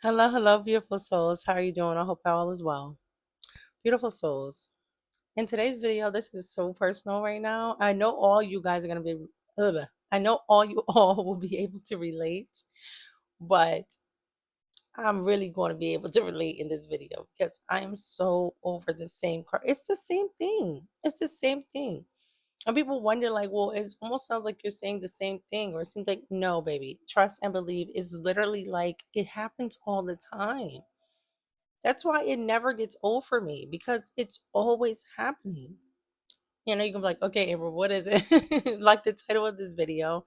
Hello, hello, beautiful souls. How are you doing? I hope all is well. Beautiful souls. In today's video, this is so personal right now. I know all you guys are going to be, I know all you all will be able to relate, but I'm really going to be able to relate in this video because I am so over the same car. It's the same thing. It's the same thing. And people wonder, like, well, it almost sounds like you're saying the same thing, or it seems like, no, baby. Trust and believe is literally like it happens all the time. That's why it never gets old for me because it's always happening. You can be like, okay, Amber, what is it? Like the title of this video.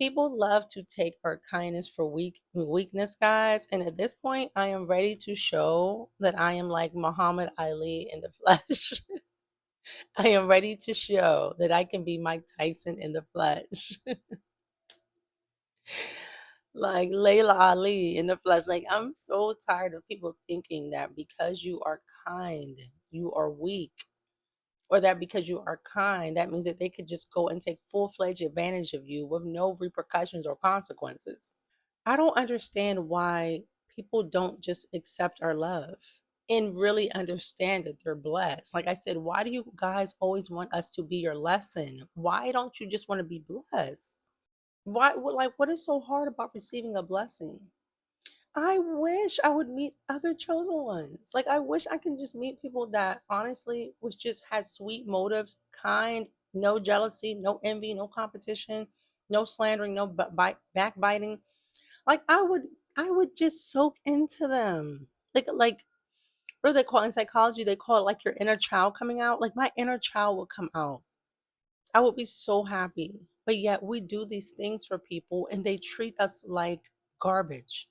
People love to take our kindness for weakness, guys. And at this point, I am ready to show that I am like Muhammad Ali in the flesh. I am ready to show that I can be Mike Tyson in the flesh. Like Layla Ali in the flesh. Like, I'm so tired of people thinking that because you are kind, you are weak, or that because you are kind, that means that they could just go and take full fledged advantage of you with no repercussions or consequences. I don't understand why people don't just accept our love and really understand that they're blessed. Like I said, why do you guys always want us to be your lesson? Why don't you just want to be blessed? What is so hard about receiving a blessing? I wish I would meet other chosen ones. Like, I wish I can just meet people that honestly was just had sweet motives, kind, no jealousy, no envy, no competition, no slandering, no backbiting. Like, I would just soak into them. Like what do they call it in psychology? They call it like your inner child coming out. Like, my inner child would come out. I would be so happy. But yet we do these things for people and they treat us like garbage.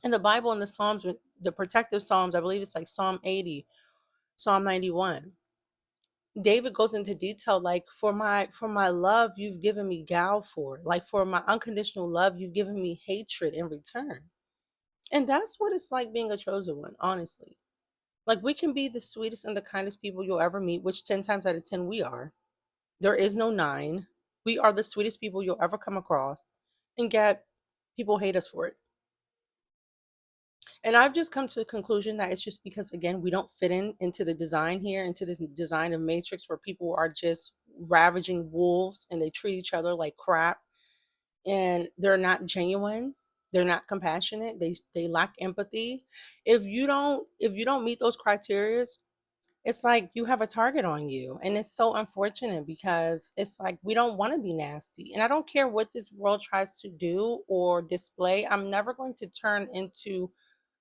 In the Bible, in the Psalms, the protective Psalms, I believe it's like Psalm 80, Psalm 91. David goes into detail, like, for my love you've given me gall for, like, for my unconditional love you've given me hatred in return. And that's what it's like being a chosen one, honestly. Like, we can be the sweetest and the kindest people you'll ever meet, which 10 times out of 10 we are. There is no nine. We are the sweetest people you'll ever come across, and yet people hate us for it. And I've just come to the conclusion that it's just because, again, we don't fit into the design here, into this design of Matrix where people are just ravaging wolves and they treat each other like crap, and they're not genuine. They're not compassionate. They lack empathy. If you don't meet those criteria, it's like you have a target on you. And it's so unfortunate because it's like we don't want to be nasty. And I don't care what this world tries to do or display. I'm never going to turn into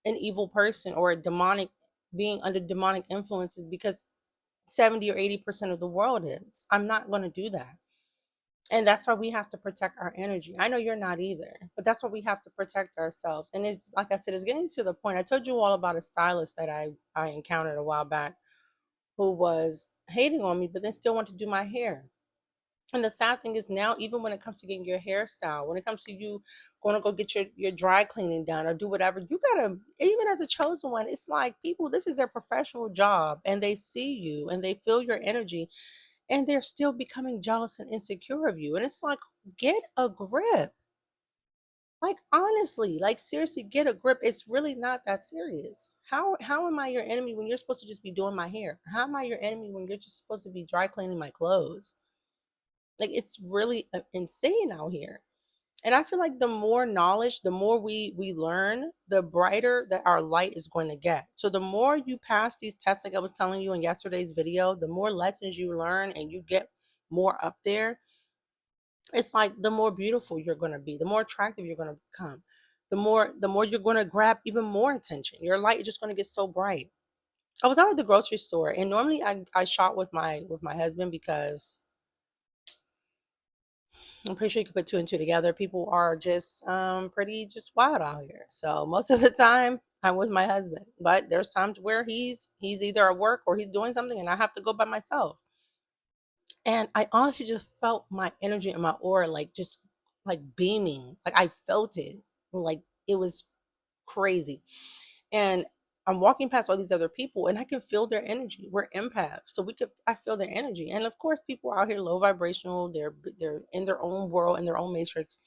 an evil person or a demonic being under demonic influences because 70 or 80% of the world is. I'm not going to do that. And that's why we have to protect our energy. I know you're not either, but that's why we have to protect ourselves. And it's like I said, it's getting to the point. I told you all about a stylist that I encountered a while back who was hating on me, but then still wanted to do my hair. And the sad thing is now, even when it comes to getting your hairstyle, when it comes to you going to go get your dry cleaning done or do whatever, you gotta, even as a chosen one, it's like people, this is their professional job and they see you and they feel your energy and they're still becoming jealous and insecure of you. And it's like, get a grip. Like, honestly, like, seriously, get a grip. It's really not that serious. How am I your enemy when you're supposed to just be doing my hair? How am I your enemy when you're just supposed to be dry cleaning my clothes? Like, it's really insane out here. And I feel like the more knowledge, the more we learn, the brighter that our light is going to get. So the more you pass these tests, like I was telling you in yesterday's video, the more lessons you learn and you get more up there, it's like the more beautiful you're going to be, the more attractive you're going to become, the more you're going to grab even more attention. Your light is just going to get so bright. I was out at the grocery store, and normally I shop with my husband because I'm pretty sure you can put two and two together. People are just pretty just wild out here. So most of the time I'm with my husband. But there's times where he's either at work or he's doing something and I have to go by myself. And I honestly just felt my energy and my aura like just like beaming. Like, I felt it. Like, it was crazy. And I'm walking past all these other people and I can feel their energy. We're empaths. So I feel their energy. And of course, people are out here low vibrational. They're in their own world, in their own matrix.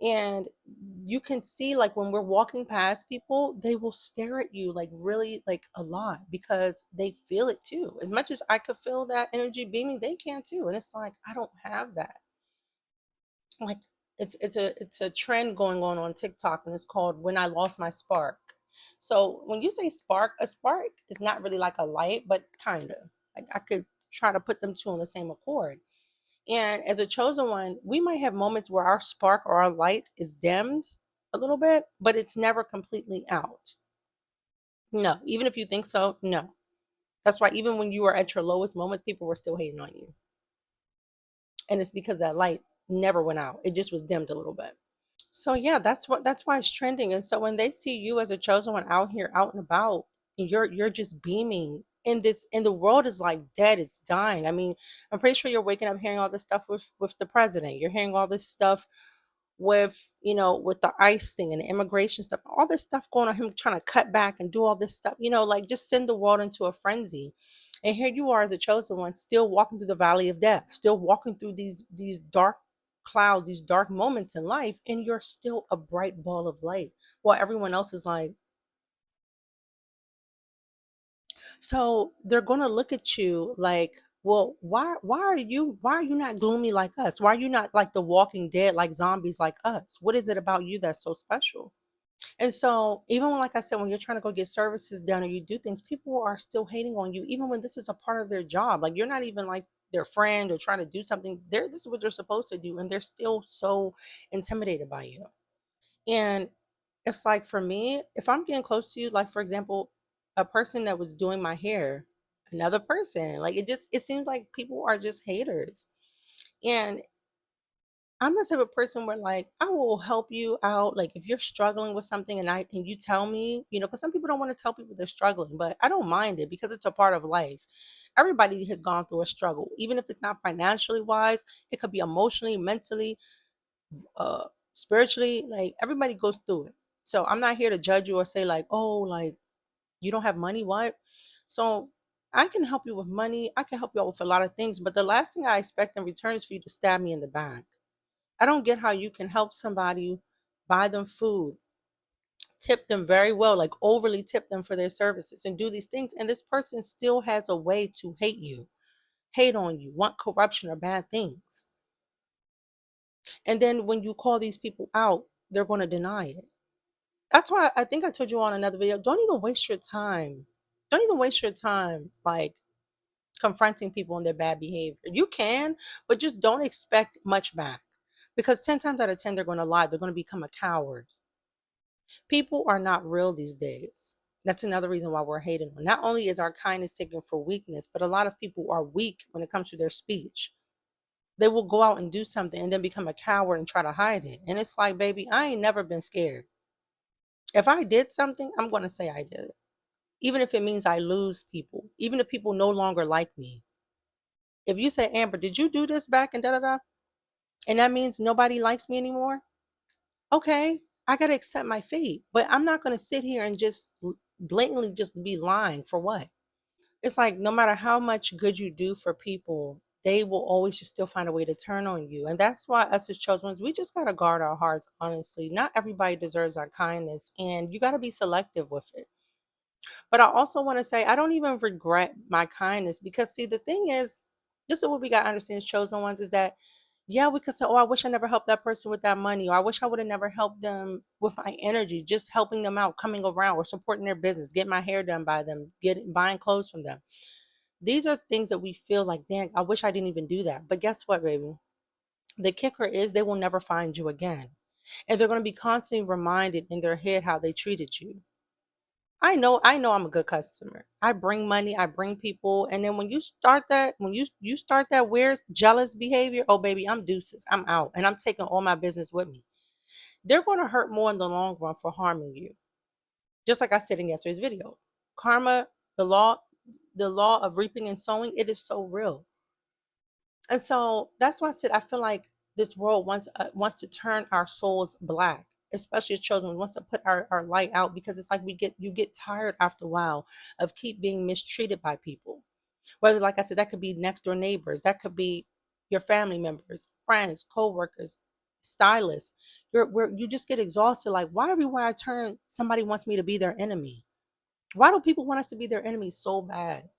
And you can see, like, when we're walking past people, they will stare at you like really like a lot because they feel it too. As much as I could feel that energy beaming, they can too. And it's like, I don't have that. Like, it's a trend going on TikTok, and it's called "When I Lost My Spark." So when you say spark, a spark is not really like a light, but kind of. Like, I could try to put them two on the same accord. And as a chosen one, we might have moments where our spark or our light is dimmed a little bit, but it's never completely out. No, even if you think so, no. That's why even when you were at your lowest moments, people were still hating on you. And it's because that light never went out. It just was dimmed a little bit. So yeah, that's why it's trending. And so when they see you as a chosen one out here, out and about, you're just beaming. And the world is like dead, it's dying. I mean, I'm pretty sure you're waking up hearing all this stuff with the president. You're hearing all this stuff with, with the ICE thing and the immigration stuff, all this stuff going on, him trying to cut back and do all this stuff, like just send the world into a frenzy. And here you are as a chosen one, still walking through the valley of death, still walking through these dark clouds, these dark moments in life, and you're still a bright ball of light. While everyone else is like, so they're gonna look at you like, well, why are you not gloomy like us? Why are you not like the walking dead, like zombies like us? What is it about you that's so special? And so, even when, like I said, when you're trying to go get services done or you do things, people are still hating on you, even when this is a part of their job. Like, you're not even like their friend or trying to do something. This is what they're supposed to do, and they're still so intimidated by you. And it's like, for me, if I'm getting close to you, like for example, a person that was doing my hair, another person, like it seems like people are just haters. And I'm the type of person where, like, I will help you out. Like, if you're struggling with something and you tell me, because some people don't want to tell people they're struggling, but I don't mind it because it's a part of life. Everybody has gone through a struggle, even if it's not financially wise. It could be emotionally, mentally, uh, spiritually. Like, everybody goes through it. So I'm not here to judge you or say like, oh, like, you don't have money, what? So I can help you with money. I can help you out with a lot of things, but the last thing I expect in return is for you to stab me in the back. I don't get how you can help somebody, buy them food, tip them very well, like overly tip them for their services and do these things. And this person still has a way to hate you, hate on you, want corruption or bad things. And then when you call these people out, they're going to deny it. That's why I think I told you on another video, don't even waste your time. Don't even waste your time like confronting people on their bad behavior. You can, but just don't expect much back. Because 10 times out of 10, they're going to lie. They're going to become a coward. People are not real these days. That's another reason why we're hating on. Not only is our kindness taken for weakness, but a lot of people are weak when it comes to their speech. They will go out and do something and then become a coward and try to hide it. And it's like, baby, I ain't never been scared. If I did something, I'm going to say I did it. Even if it means I lose people, even if people no longer like me. If you say, Amber, did you do this back and da da da? And that means nobody likes me anymore? Okay, I got to accept my fate. But I'm not going to sit here and just blatantly just be lying for what? It's like, no matter how much good you do for people, they will always just still find a way to turn on you. And that's why us as chosen ones, we just got to guard our hearts, honestly. Not everybody deserves our kindness, and you got to be selective with it. But I also want to say, I don't even regret my kindness because, see, the thing is, this is what we got to understand as chosen ones is that, yeah, we could say, oh, I wish I never helped that person with that money, or I wish I would have never helped them with my energy, just helping them out, coming around, or supporting their business, getting my hair done by them, buying clothes from them. These are things that we feel like, dang, I wish I didn't even do that. But guess what, baby? The kicker is they will never find you again. And they're going to be constantly reminded in their head how they treated you. I know I'm a good customer. I bring money, I bring people, and then when you start that weird jealous behavior, oh baby, I'm deuces. I'm out and I'm taking all my business with me. They're going to hurt more in the long run for harming you. Just like I said in yesterday's video. Karma, the law, the law of reaping and sowing, it is so real. And so that's why I said I feel like this world wants to turn our souls black, especially as children, wants to put our light out because it's like you get tired after a while of keep being mistreated by people. Whether, like I said, that could be next door neighbors, that could be your family members, friends, co-workers, stylists. You just get exhausted. Like, why everywhere I turn, somebody wants me to be their enemy? Why do people want us to be their enemies so bad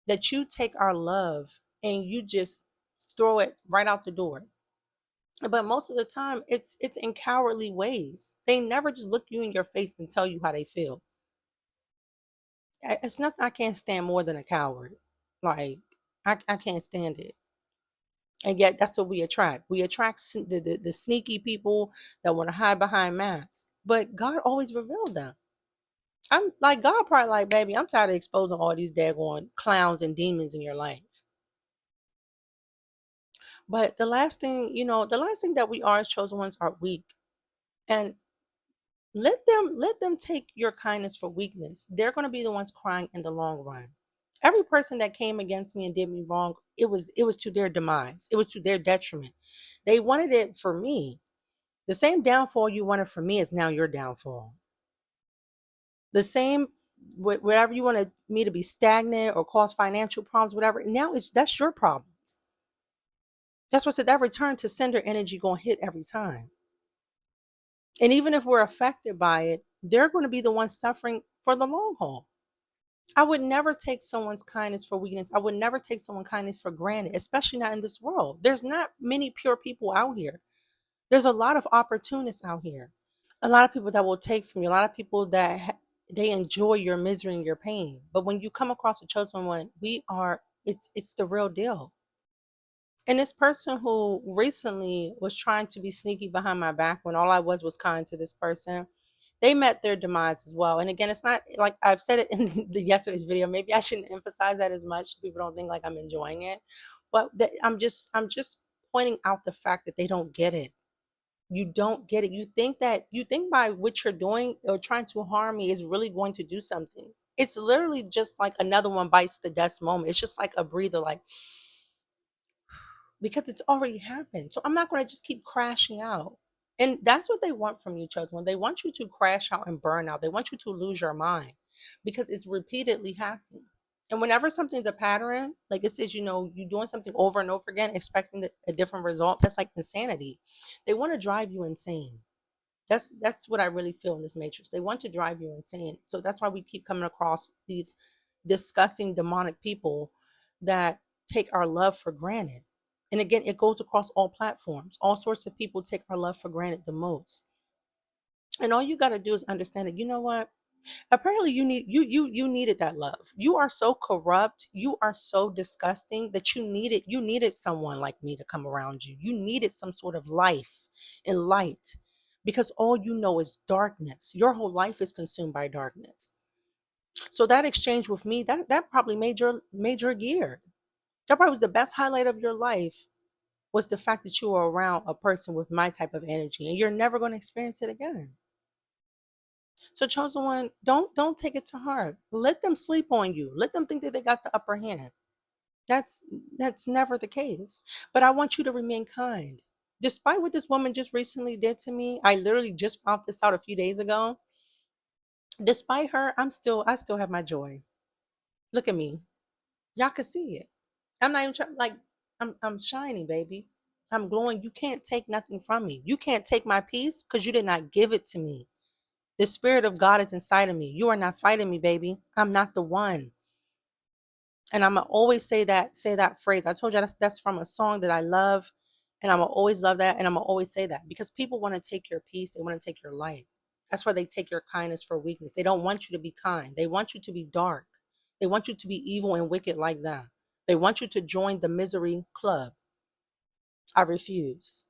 that you take our love and you just throw it right out the door? But most of the time, it's in cowardly ways. They never just look you in your face and tell you how they feel. It's nothing I can't stand more than a coward. Like, I can't stand it. And yet that's what we attract. We attract the sneaky people that want to hide behind masks. But God always revealed them. I'm like, God probably like, baby, I'm tired of exposing all these daggone clowns and demons in your life. But the last thing, the last thing that we are as chosen ones are weak. And let them take your kindness for weakness. They're going to be the ones crying in the long run. Every person that came against me and did me wrong, it was to their demise. It was to their detriment. They wanted it for me. The same downfall you wanted for me is now your downfall. The same, whatever you wanted me to be stagnant or cause financial problems, whatever. Now that's your problems. That's what said that return to sender energy going to hit every time. And even if we're affected by it, they're going to be the ones suffering for the long haul. I would never take someone's kindness for weakness. I would never take someone's kindness for granted, especially not in this world. There's not many pure people out here. There's a lot of opportunists out here. A lot of people that will take from you. A lot of people that they enjoy your misery and your pain. But when you come across a chosen one, it's the real deal. And this person who recently was trying to be sneaky behind my back when all I was kind to this person, they met their demise as well. And again, it's not like I've said it in the yesterday's video. Maybe I shouldn't emphasize that as much so people don't think like I'm enjoying it. But I'm just pointing out the fact that they don't get it. You don't get it. You think by what you're doing or trying to harm me is really going to do something. It's literally just like another one bites the dust moment. It's just like a breather, like, because it's already happened. So I'm not going to just keep crashing out. And that's what they want from you, chosen one. They want you to crash out and burn out. They want you to lose your mind because it's repeatedly happening. And whenever something's a pattern, like it says, you're doing something over and over again, expecting a different result, that's like insanity. They want to drive you insane. That's what I really feel in this matrix. They want to drive you insane. So that's why we keep coming across these disgusting demonic people that take our love for granted. And again, it goes across all platforms. All sorts of people take our love for granted the most. And all you got to do is understand that, you know what? Apparently you needed that love. You are so corrupt, you are so disgusting that you needed someone like me to come around you. You needed some sort of life and light because all you know is darkness. Your whole life is consumed by darkness. So that exchange with me, that probably made your year. That probably was the best highlight of your life, was the fact that you were around a person with my type of energy, and you're never going to experience it again. So chosen one, don't take it to heart. Let them sleep on you. Let them think that they got the upper hand. That's that's never the case. But I want you to remain kind. Despite what this woman just recently did to me, I literally just found this out a few days ago. Despite her, I still have my joy. Look at me. Y'all can see it. I'm not even trying, like, I'm shining, baby. I'm glowing. You can't take nothing from me. You can't take my peace because you did not give it to me. The spirit of God is inside of me. You are not fighting me, baby. I'm not the one. And I'm gonna always say that phrase. I told you that's from a song that I love, and I'm gonna always love that, and I'm gonna always say that because people want to take your peace, they want to take your light. That's why they take your kindness for weakness. They don't want you to be kind. They want you to be dark. They want you to be evil and wicked like them. They want you to join the misery club. I refuse.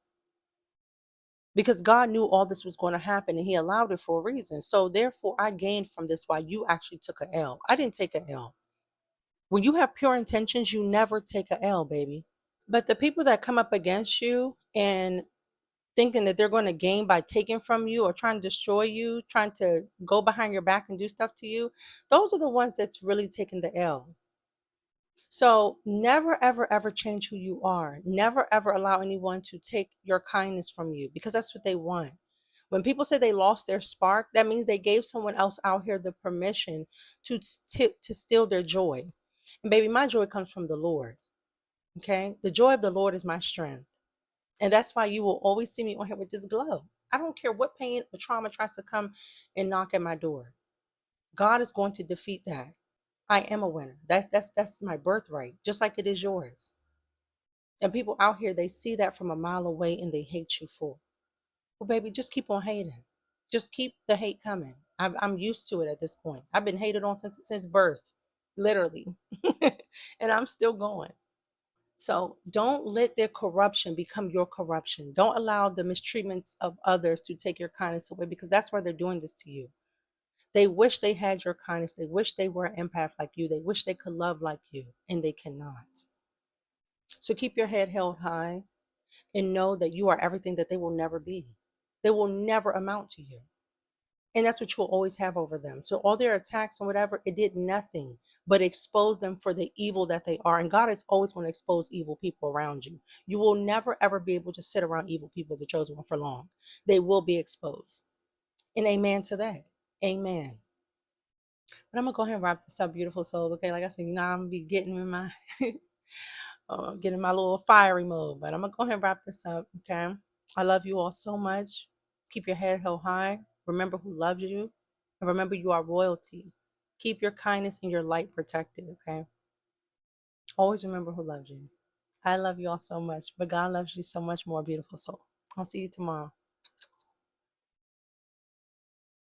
Because God knew all this was going to happen and he allowed it for a reason. So therefore I gained from this while you actually took a L. I didn't take a L. When you have pure intentions, you never take a L, baby. But the people that come up against you and thinking that they're going to gain by taking from you or trying to destroy you, trying to go behind your back and do stuff to you, those are the ones that's really taking the L. So never, ever, ever change who you are. Never, ever allow anyone to take your kindness from you because that's what they want. When people say they lost their spark, that means they gave someone else out here the permission to steal their joy. And baby, my joy comes from the Lord. Okay? The joy of the Lord is my strength. And that's why you will always see me on here with this glow. I don't care what pain or trauma tries to come and knock at my door. God is going to defeat that. I am a winner. That's my birthright, just like it is yours. And people out here, they see that from a mile away and they hate you for it. Well, baby, just keep on hating. Just keep the hate coming. I'm used to it at this point. I've been hated on since birth, literally, and I'm still going. So don't let their corruption become your corruption. Don't allow the mistreatments of others to take your kindness away, because that's why they're doing this to you. They wish they had your kindness. They wish they were an empath like you. They wish they could love like you, and they cannot. So keep your head held high and know that you are everything that they will never be. They will never amount to you. And that's what you'll always have over them. So all their attacks and whatever, it did nothing but expose them for the evil that they are. And God is always going to expose evil people around you. You will never ever be able to sit around evil people as a chosen one for long. They will be exposed. And amen to that. Amen. But I'm gonna go ahead and wrap this up, beautiful souls. Okay, like I said, I'm gonna be getting in my getting my little fiery mode. But I'm gonna go ahead and wrap this up. Okay. I love you all so much. Keep your head held high. Remember who loves you. And remember you are royalty. Keep your kindness and your light protected. Okay. Always remember who loves you. I love you all so much, but God loves you so much more, beautiful soul. I'll see you tomorrow.